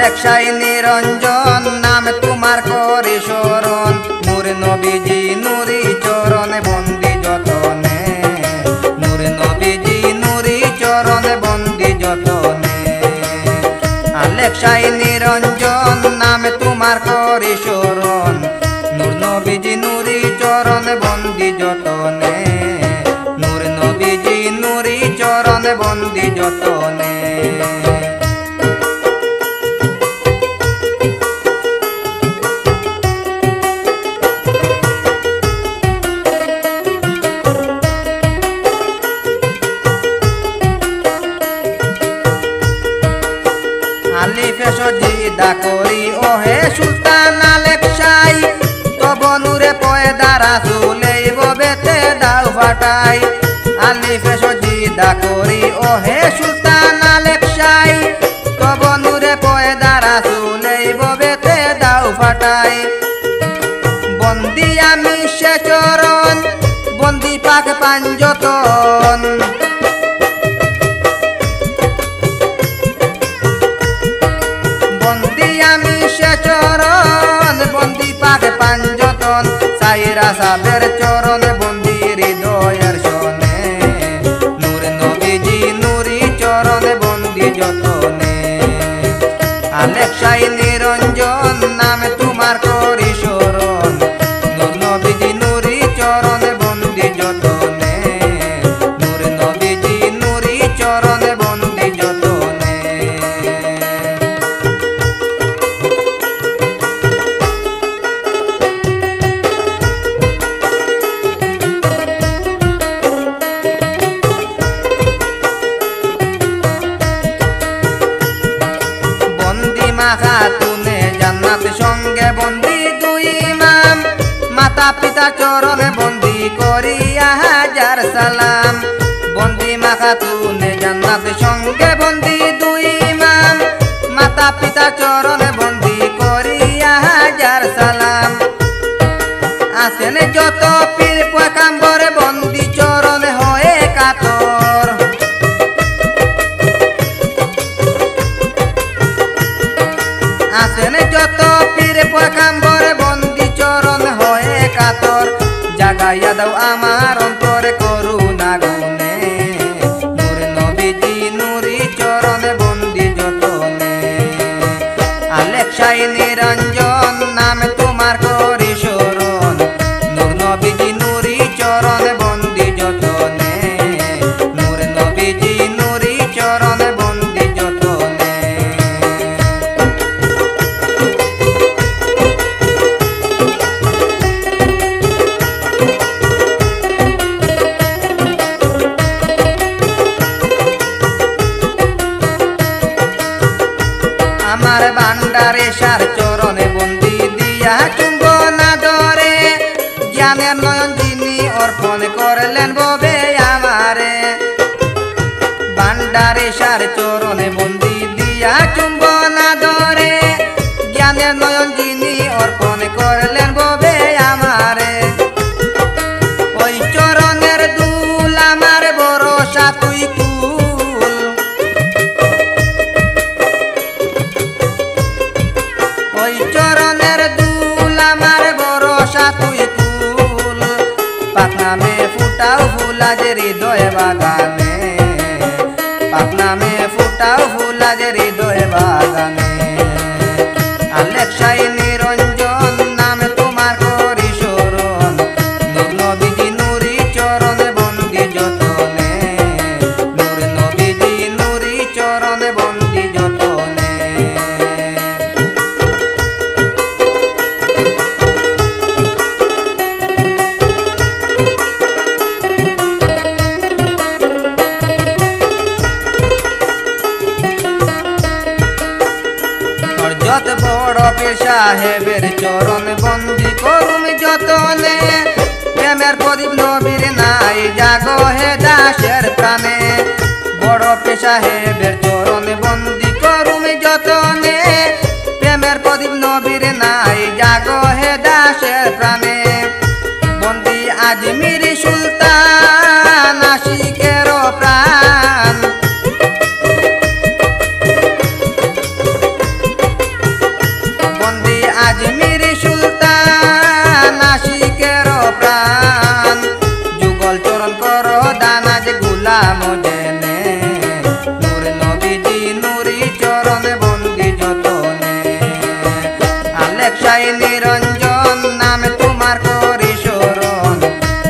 Alexei নিরঞ্জন নাম তোমার করি শরণ নূর নবীজি নুরি চরণে বন্দি যতনে নূর নবীজি নুরি চরণে বন্দি যতনে আলেক্সাই নিরঞ্জন নাম তোমার করি শরণ নূর নবীজি নুরি চরণে বন্দি যতনে নূর নবীজি নুরি চরণে বন্দি যতনে আলিফে সজিদা করি ওহে সুলতান আলেক্সাই তব নূরে পয়দা রাসূলেই বেতে দাও ফাটাই আলিফে সজিদা করি ওহে সুলতান আলেক্সাই তব নূরে পয়দা রাসূলেই বেতে দাও ফাটাই বন্দি আমি সে চরণ বন্দি পাক পাঞ্জতন চরণ বন্দি পাক পাঞ্জতন সাইরা সাদের চরণ বন্দি হৃদয়ের শোনে নূর নবীজি নুরি চরণ বন্দি যতনে আলেক্সাই নিরঞ্জন নামে তোমার করি শরণ নূর নবীজি নুরি চরণ বন্দি যতনে নূর নবীজি নুরি চরণ বন্দি যতনে খাতুনে জান্নাত সঙ্গে বন্দি দুই ইমাম মাতা পিতা চরণে বন্দি করিয়া হাজার সালাম বন্দি মা খাতুনে জান্নাত সঙ্গে বন্দি দুই ইমাম মাতা পিতা চরণে বন্দি করিয়া হাজার সালাম আসেন যত পীর পয়গাম্বর বন্দি চরণে হয়ে কাতর আসেন যত পীর পয়গাম্বর বন্দি চরণ হয়ে কাতর জাগাইয়া দাও আমার অন্তরে করুণা গুনে নূর নবীজি নুরি চরণে বন্দি যতনে আলেক্সাই নিরঞ্জন নামে তোমার করি শরণ নূর নবীজি নুরি চরণে বন্দি যতনে নূর নবীজি নুরি চরণে বন্দি যতনে আমার ভান্ডারে সার চরণে বন্দি দিয়া চুম্বনা ধরে জ্ঞানের নয়ন যিনি অর্পণ করলেন ববে আমারে ভান্ডারে সার চরণে বন্দি দিয়া চুম্বনা ধরে জ্ঞানের নয়ন যিনি অর্পণ করলেন ববে আমারে ওই চরণের দুল আমার ভরসা তুই কুল ওই চরণের দুল আমার ভরসা তুই কুল পাকনামে ফুটাও ফুল আজ হৃদয় বাগানে পাকনামে ফুটাও ফুল আজ হৃদয় বাগানে আলেক্সাই নিরঞ্জন নামে তোমার করি শরণ নূর নবীজি নুরি চরণে বন্দি যতনে নূর নবীজি নুরি চরণে বন্দি যতনে যত বড় পীর সাহেবের চরণ বন্দি করুম যতনে প্রেমের প্রদীপ নবীর নাই জাগো হে দাসের প্রাণে বড় পীর সাহেবের চরণ বন্দি করুম যতনে প্রেমের প্রদীপ নবীর নাই জাগো হে দাসের প্রাণে বন্দি আজমির সুলতান আশিকের প্রাণ নুরি চরণ বন্দি যতনে আলেকশাই নিরঞ্জন নামে তোমার করি শরণ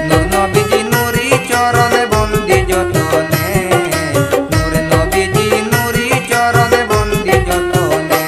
নূর নবীজি নুরি চরণ বন্দি যতনে নূর নবীজি নুরি চরণ বন্দি যতনে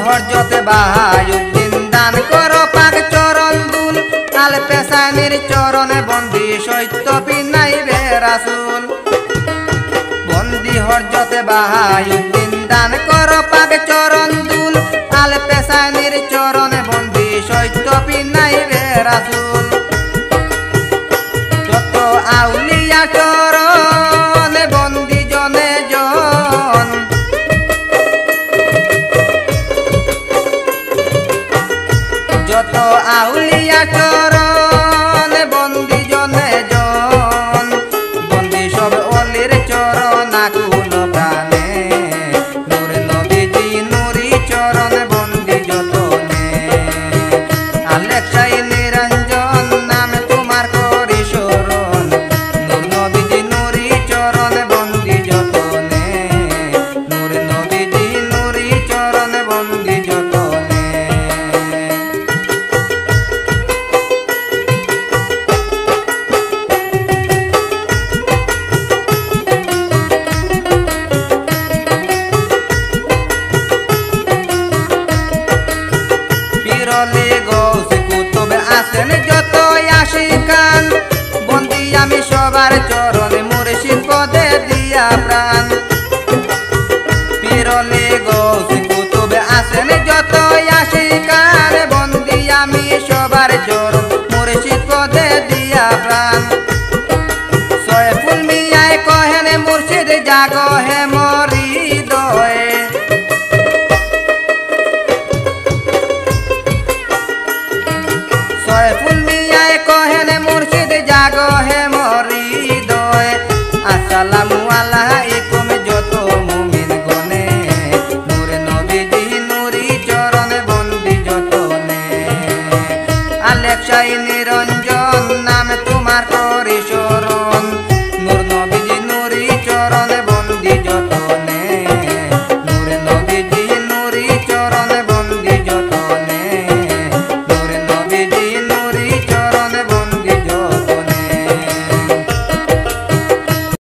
হরজতে বাহায়ুদ্দিন দান করো পাক চরণ দুল আল পেশানির চরণে বন্দি সৈত্য বিনাইবে রাসূল বন্দি হরজতে বাহায়ুদ্দিন দান করো পাক চরণ দুল আল পেশানির চরণে বন্দি সৈত্য বিনাইবে রাসূল যত আউলিয়া চরণে বন্দি জনে জন যত আউলিয়া চরণ বন্দি জনে জন বন্দি সব অলির চরণ আকুল প্রাণে নূর নবীজি নুরি চরণ বন্দি যতনে আলেকশাই নিরঞ্জন নামে তোমার করি শরণ নূর নবীজি নুরি চরণ বন্দি যতনে নূর নবীজি নুরি চরণ বন্দি যতনে পিরলি গৌসে কুতুবে আসেন যত আশিকান বন্দি আমি সবার চরণে মুর্শিদ পদে দিয়া প্রাণ পিরলি গৌসে কুতুবে আসেন যত আশিকান বন্দি আমি সবার চরণ মুর্শিদ পদে দিয়া প্রাণ সয়ফুল মিয়ায় কহেন মুর্শিদ জাগো হে মোর